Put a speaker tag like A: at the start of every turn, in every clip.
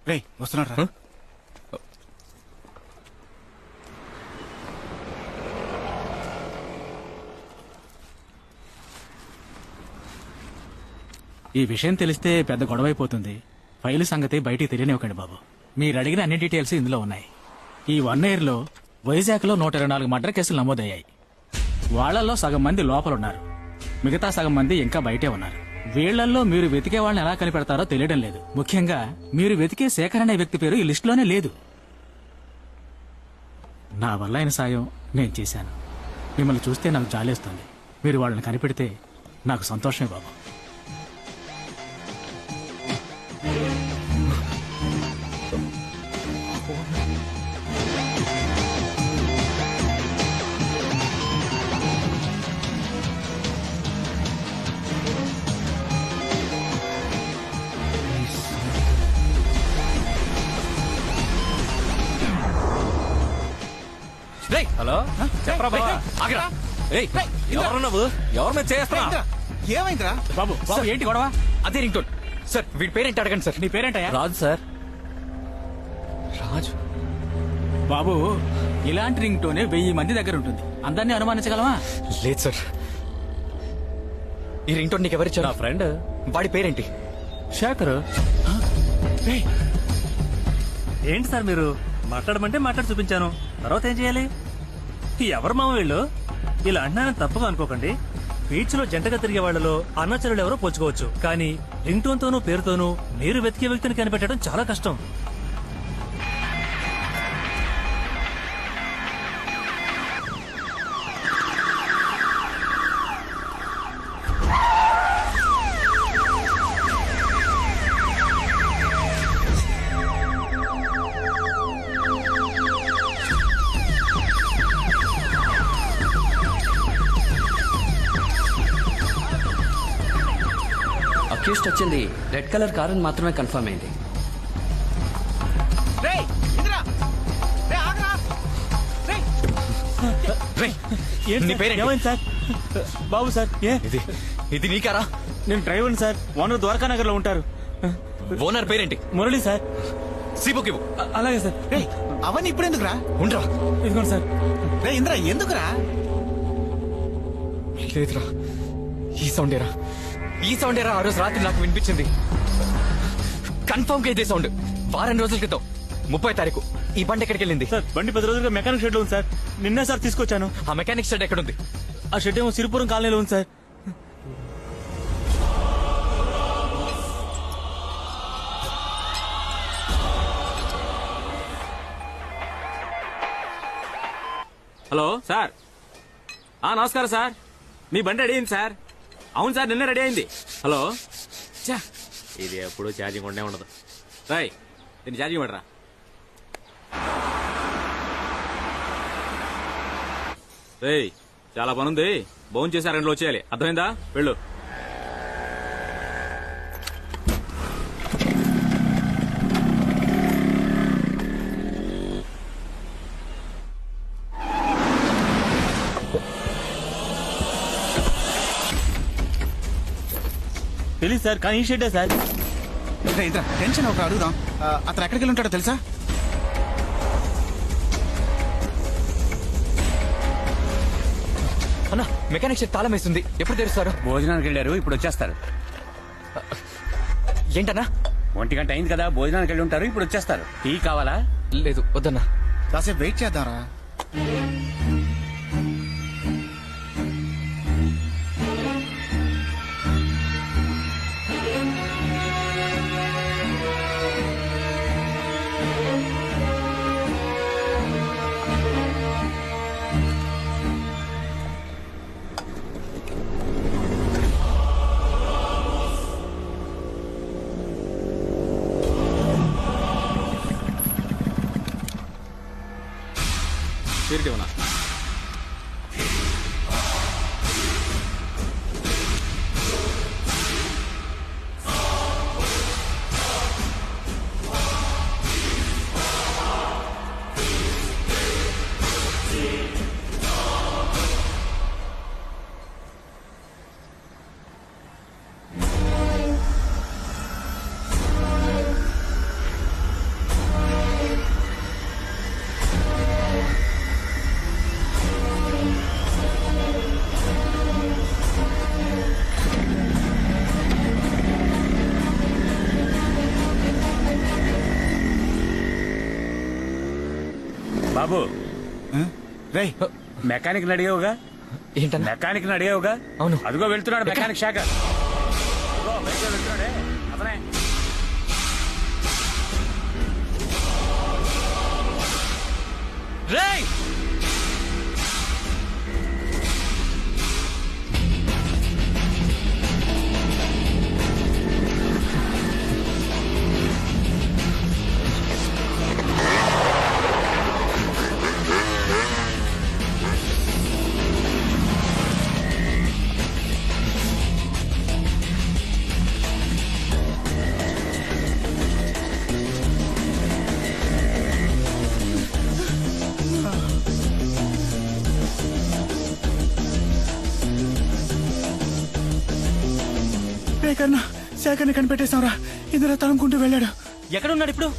A: రే వస్తున్నాడు. ఈ విషయం తెలిస్తే పెద్ద గొడవైపోతుంది. ఫైలు సంగతి బయటికి తెలియనివ్వకండి బాబు. మీరు అడిగిన అన్ని డీటెయిల్స్ ఇందులో ఉన్నాయి. ఈ 1 year లో వైజాగ్లో 124 మర్డర్ కేసులు నమోదయ్యాయి. వాళ్లలో సగం మంది లోపలున్నారు, మిగతా సగం మంది ఇంకా బయటే ఉన్నారు. వీళ్లల్లో మీరు వెతికే వాళ్ళని ఎలా కనిపెడతారో తెలియడం లేదు. ముఖ్యంగా మీరు వెతికే శేఖర్ అనే వ్యక్తి పేరు ఈ లిస్టులోనే లేదు. నా వల్ల అయిన సాయం నేను చేశాను. మిమ్మల్ని చూస్తే నాకు జాలేస్తుంది. మీరు వాళ్ళని కనిపెడితే నాకు సంతోషమే బాబు.
B: హలో, చెప్పరా బాబా. ఎవరు నువ్వు? ఎవరి మీద చేస్తున్నా?
A: ఏమైందిరా
C: బాబు? బాబు ఏంటి గొడవ?
B: అదే రింగ్ టోన్ సార్. వీడి పేరేంటి అడగండి సార్.
C: నీ పేరేంటయ్యా?
B: రాజు సార్. రాజు
C: బాబు, ఇలాంటి రింగ్ టోనే 1000 మంది దగ్గర ఉంటుంది. అందరినీ అనుమానించగలమా?
B: లేదు సార్. ఈ రింగ్ టోన్ నీకు ఎవరిచ్చారు?
C: నా ఫ్రెండ్.
B: వాడి పేరేంటి?
C: శేఖర్.
D: ఏంటి సార్ మీరు మాట్లాడమంటే మాట్లాడి చూపించాను. తర్వాత ఏం చేయాలి? ఎవరు మామ వీళ్ళు? ఇలా అంటున్నానని తప్పుగా అనుకోకండి. బీచ్ లో జంటగా తిరిగే వాళ్లలో అన్నచరులు ఎవరో పోల్చుకోవచ్చు, కానీ రింగ్ టోన్ తోనూ పేరుతోనూ మీరు వెతికే వ్యక్తిని కనిపెట్టడం చాలా కష్టం.
E: అక్యూస్ట్ వచ్చింది రెడ్ కలర్ కార్ అని మాత్రమే కన్ఫర్మ్ అయింది.
D: ఏమైంది సార్? బాబు సార్,
B: ఇది నీకారా?
D: నేను driver sir. Owner Dwaraka Nagar లో ఉంటారు.
B: ఓనర్ పేరేంటి?
D: మురళి సార్.
B: సీబుకి ఇవ్వు.
D: అలాగే సార్.
A: అవన్నీ ఇప్పుడు ఎందుకురా?
B: ఉండరా.
D: ఇదిగోండి సార్.
A: రే ఇంద్రా, ఎందుకురా?
B: లేదురా, ఈ సౌండేరా. ఈ సౌండేరా ఆ రోజు రాత్రి నాకు వినిపించింది. కన్ఫర్మ్ గా ఇదే సౌండ్. వారం రోజుల క్రితం 30వ తారీఖు ఈ బండి ఎక్కడికి వెళ్ళింది?
D: సార్, బండి 10 రోజులుగా మెకానిక్ షెడ్ లో ఉంది సార్. నిన్నే సార్ తీసుకొచ్చాను.
B: ఆ మెకానిక్ షెడ్ ఎక్కడుంది?
D: ఆ షెడ్ ఏమో సిరిపురం కాలనీలో ఉంది సార్.
C: Hello sir. నమస్కారం సార్. మీ బండి రెడీ అయింది సార్. అవును సార్, నిన్నే రెడీ అయింది. హలో. ఇది ఎప్పుడు ఛార్జింగ్ ఉండే ఉండదు. రాయ్, దీన్ని ఛార్జింగ్ పడరా. రేయ్, చాలా పనుంది. భోజనం చేసి 2 గంటలు వచ్చేయాలి. అర్థమైందా? వెళ్ళు.
D: తెలియదు సార్, కానీ ఈ షెడ్డే సార్.
A: ఇంద్రా, టెన్షన్ ఒక అడుగుదాం. అతను ఎక్కడికి వెళ్ళి ఉంటాడో తెలుసా?
B: అన్నా, మెకానిక్ షెడ్ తాళం వేస్తుంది. ఎప్పుడు తెరుస్తారు?
F: భోజనానికి వెళ్ళారు, ఇప్పుడు వచ్చేస్తారు.
B: ఏంటన్నా?
F: 1 గంట అయింది కదా, భోజనానికి వెళ్ళి ఉంటారు, ఇప్పుడు వచ్చేస్తారు. టీ కావాలా?
B: లేదు, వద్దన్నా.
A: కాసేపు వెయిట్ చేద్దాంరా.
C: తీరికేమన్నా?
F: బాబు
A: రే
F: మెకానిక్ అడిగావుగా?
B: ఏంటన్నా?
F: మెకానిక్ అడిగావుగా?
B: అవును.
F: అదిగో వెళ్తున్నాడు మెకానిక్ శాఖ. అదిగో బయటకు వెళ్తున్నాడే అతనే.
B: రేయ్!
A: రే కన్నా శేఖర్ని కనిపెట్టేశాంరా. ఇందులో తనుకుంటూ వెళ్ళాడు.
B: ఎక్కడున్నాడు ఇప్పుడు?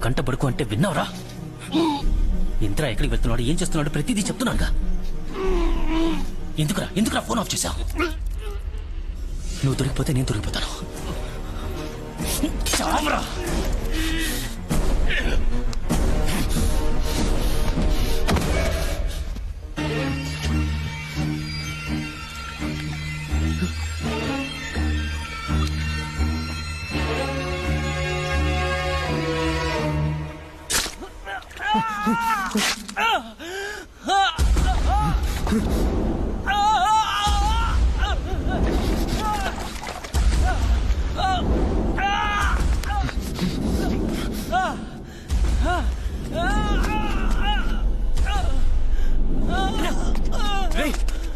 E: కంటపడుకు అంటే విన్నావురా? ఇంద్ర ఎక్కడికి వెళ్తున్నాడు, ఏం చేస్తున్నాడు, ప్రతిదీ చెప్తున్నానుగా. ఎందుకురా ఫోన్ ఆఫ్ చేశావు? నువ్వు దొరికిపోతే నేను దొరికిపోతాను. చావరా!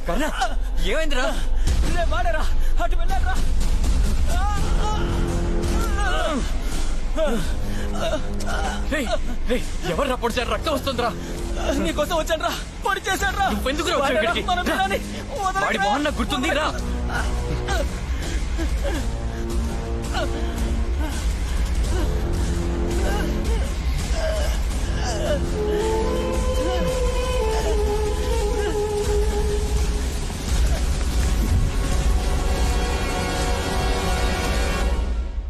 B: కర్ణ, ఏమైందిరా? వాడరా, అటు వెళ్ళారా? ఎవర్రా పొడిచాడు? రక్తం వస్తుందిరా. నీకోసం వచ్చాను రా. పొడి చేశాడు రా. ఎందుకు వాడి మొహన్ నాకు గుర్తుంది రా.